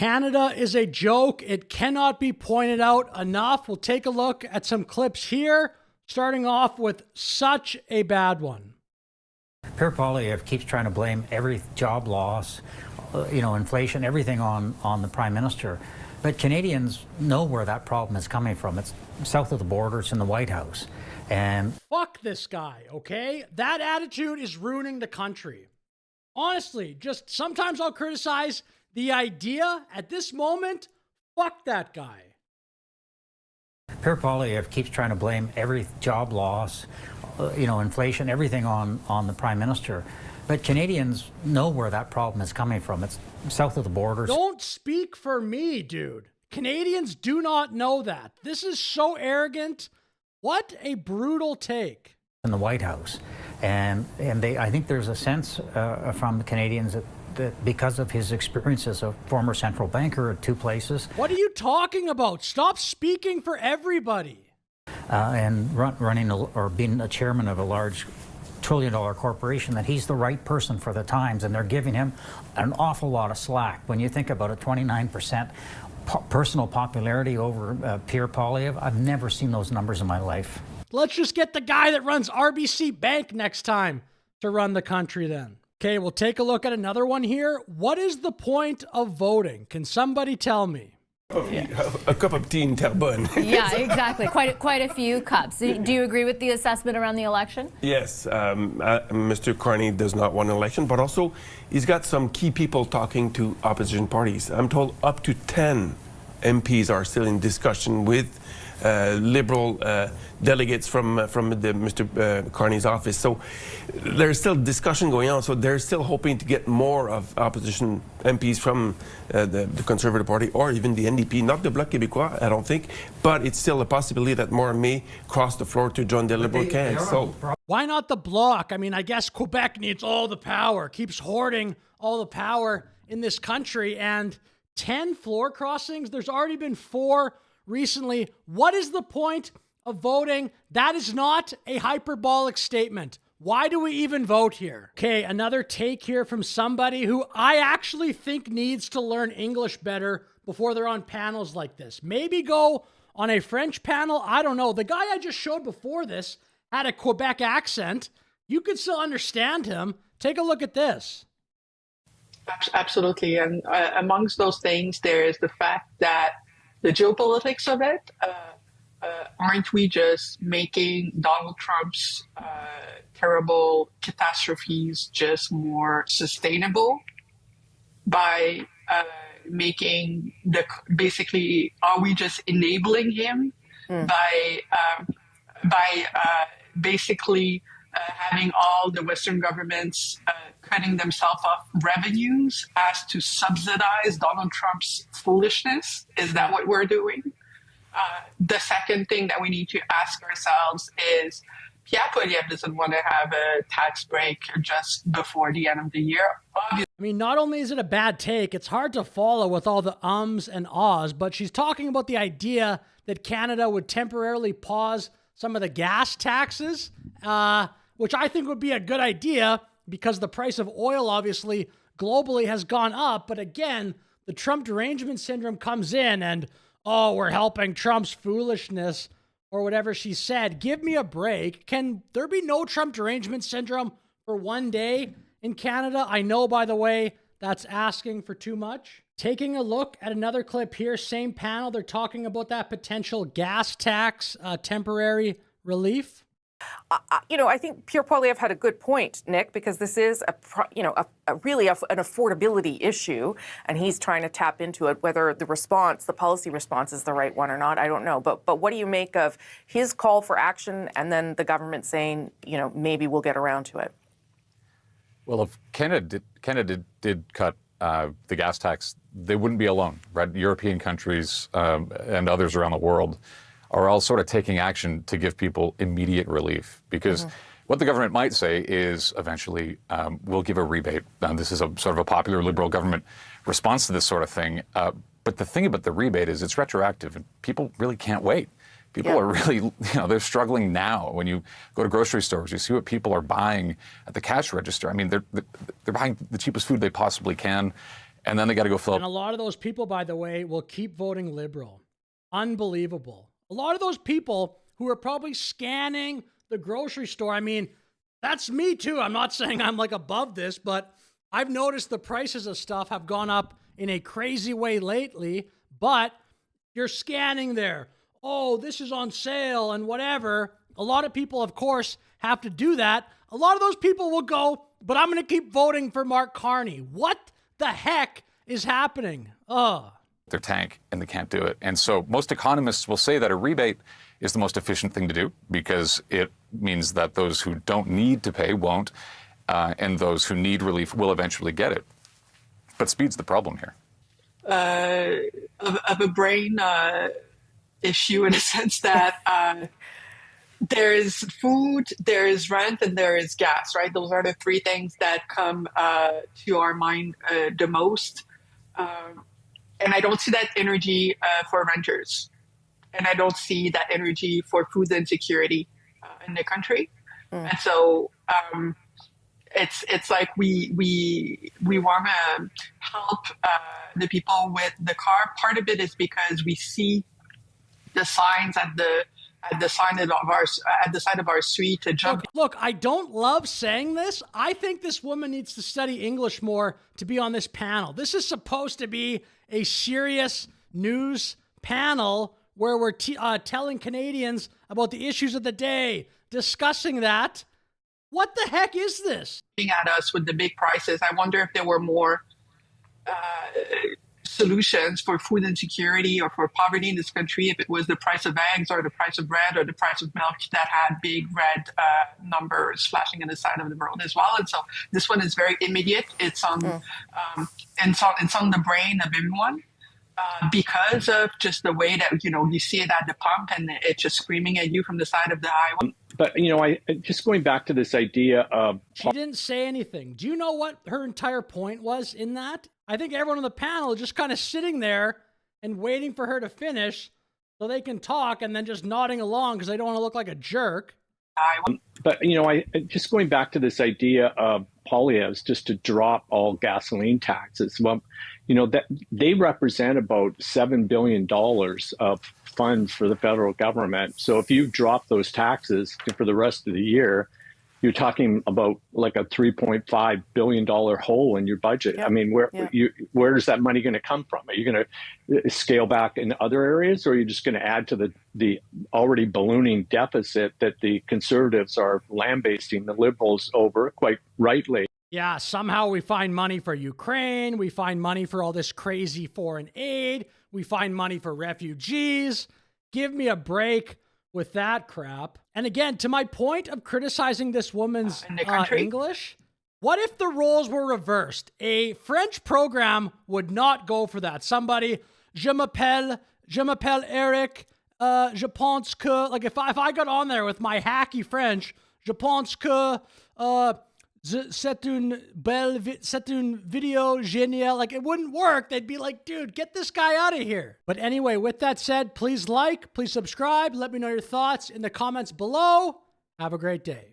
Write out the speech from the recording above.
Canada is a joke. It cannot be pointed out enough. We'll take a look at some clips here, starting off with such a bad one. Pierre Poilievre keeps trying to blame every job loss, inflation, everything on the Prime Minister. But Canadians know where that problem is coming from. It's south of the border, it's in the White House. And fuck this guy, okay? That attitude is ruining the country. Honestly, just sometimes I'll criticize the idea. At this moment, fuck that guy. Pierre Poilievre keeps trying to blame every job loss, inflation, everything on the Prime Minister. But Canadians know where that problem is coming from. It's south of the border. Don't speak for me, dude. Canadians do not know that. This is so arrogant. What a brutal take. In the White House. And I think there's a sense from the Canadians that because of his experience as a former central banker at two places. What are you talking about? Stop speaking for everybody. And running or being a chairman of a large trillion-dollar corporation, that he's the right person for the times, and they're giving him an awful lot of slack. When you think about a 29% personal popularity over Pierre Poilievre, I've never seen those numbers in my life. Let's just get the guy that runs RBC Bank next time to run the country then. Okay, we'll take a look at another one here. What is the point of voting? Can somebody tell me? A cup of tea in Terrebonne. Yeah, exactly. Quite a few cups. Do you agree with the assessment around the election? Yes, Mr. Carney does not want an election, but also he's got some key people talking to opposition parties. I'm told up to 10 MPs are still in discussion with Liberal delegates from Mr. Carney's office. So there's still discussion going on. So they're still hoping to get more of opposition MPs from the Conservative Party or even the NDP, not the Bloc Québécois, I don't think, but it's still a possibility that more may cross the floor to join the Liberal candidate. So why not the Bloc? I mean, I guess Quebec needs all the power, keeps hoarding all the power in this country, and 10 floor crossings. There's already been 4 recently. What is the point of voting? That is not a hyperbolic statement. Why do we even vote here? Okay, another take here from somebody who I actually think needs to learn English better before they're on panels like this. Maybe go on a French panel. I don't know. The guy I just showed before this had a Quebec accent. You could still understand him. Take a look at this. Absolutely. And amongst those things, there is the fact that the geopolitics of it, aren't we just making Donald Trump's terrible catastrophes just more sustainable by making basically, are we just enabling him by basically having all the Western governments cutting themselves off revenues as to subsidize Donald Trump's foolishness? Is that what we're doing? The second thing that we need to ask ourselves is, Pierre Poilievre doesn't want to have a tax break just before the end of the year. Obviously. I mean, not only is it a bad take, it's hard to follow with all the ums and ahs, but she's talking about the idea that Canada would temporarily pause some of the gas taxes, which I think would be a good idea because the price of oil, obviously, globally has gone up. But again, the Trump derangement syndrome comes in and, oh, we're helping Trump's foolishness or whatever she said. Give me a break. Can there be no Trump derangement syndrome for one day in Canada? I know, by the way, that's asking for too much. Taking a look at another clip here, same panel, they're talking about that potential gas tax, temporary relief. I think Pierre Poilievre had a good point, Nick, because this is really an affordability issue, and he's trying to tap into it. Whether the policy response is the right one or not, I don't know. But what do you make of his call for action and then the government saying, maybe we'll get around to it? Well, if Canada did cut the gas tax, they wouldn't be alone, right? European countries and others around the world are all sort of taking action to give people immediate relief. Because what the government might say is eventually we'll give a rebate. This is a sort of a popular Liberal government response to this sort of thing. But the thing about the rebate is it's retroactive and people really can't wait. People are really, they're struggling now. When you go to grocery stores, you see what people are buying at the cash register. I mean, they're buying the cheapest food they possibly can. and then they got to go fill And a lot of those people, by the way, will keep voting Liberal. Unbelievable. A lot of those people who are probably scanning the grocery store. I mean, that's me too. I'm not saying I'm like above this, but I've noticed the prices of stuff have gone up in a crazy way lately, but you're scanning there. Oh, this is on sale and whatever. A lot of people, of course, have to do that. A lot of those people will go, but I'm going to keep voting for Mark Carney. What the heck is happening? their tank, and they can't do it. And so most economists will say that a rebate is the most efficient thing to do because it means that those who don't need to pay won't, and those who need relief will eventually get it. But speed's the problem here. Of a brain issue in a sense that there is food, there is rent, and there is gas, right? Those are the three things that come to our mind the most. And I don't see that energy for renters. And I don't see that energy for food insecurity in the country. And so it's like we want to help the people with the car. Part of it is because we see the signs at the side of our street to jump. Look, I don't love saying this. I think this woman needs to study English more to be on this panel. This is supposed to be a serious news panel where we're telling Canadians about the issues of the day, discussing that. What the heck is this? At us with the big prices, I wonder if there were more solutions for food insecurity or for poverty in this country, if it was the price of eggs or the price of bread or the price of milk that had big red numbers flashing on the side of the world as well. And so this one is very immediate. It's on it's on the brain of everyone because of just the way that, you see it at the pump and it's just screaming at you from the side of the highway. But, I just going back to this idea of... She didn't say anything. Do you know what her entire point was in that? I think everyone on the panel is just kind of sitting there and waiting for her to finish so they can talk and then just nodding along because they don't want to look like a jerk. But, just going back to this idea of Poilievre's just to drop all gasoline taxes. Well, that they represent about $7 billion of funds for the federal government. So if you drop those taxes for the rest of the year, you're talking about like a $3.5 billion hole in your budget. Yep. I mean, where is that money going to come from? Are you going to scale back in other areas, or are you just going to add to the already ballooning deficit that the Conservatives are lambasting the Liberals over, quite rightly? Yeah, somehow we find money for Ukraine. We find money for all this crazy foreign aid. We find money for refugees. Give me a break with that crap. And again, to my point of criticizing this woman's English, what if the roles were reversed? A French program would not go for that. Somebody, je m'appelle Eric, je pense que, like if I got on there with my hacky French, je pense que, c'est une vidéo géniale. Like, it wouldn't work. They'd be like, dude, get this guy out of here. But anyway, with that said, please subscribe. Let me know your thoughts in the comments below. Have a great day.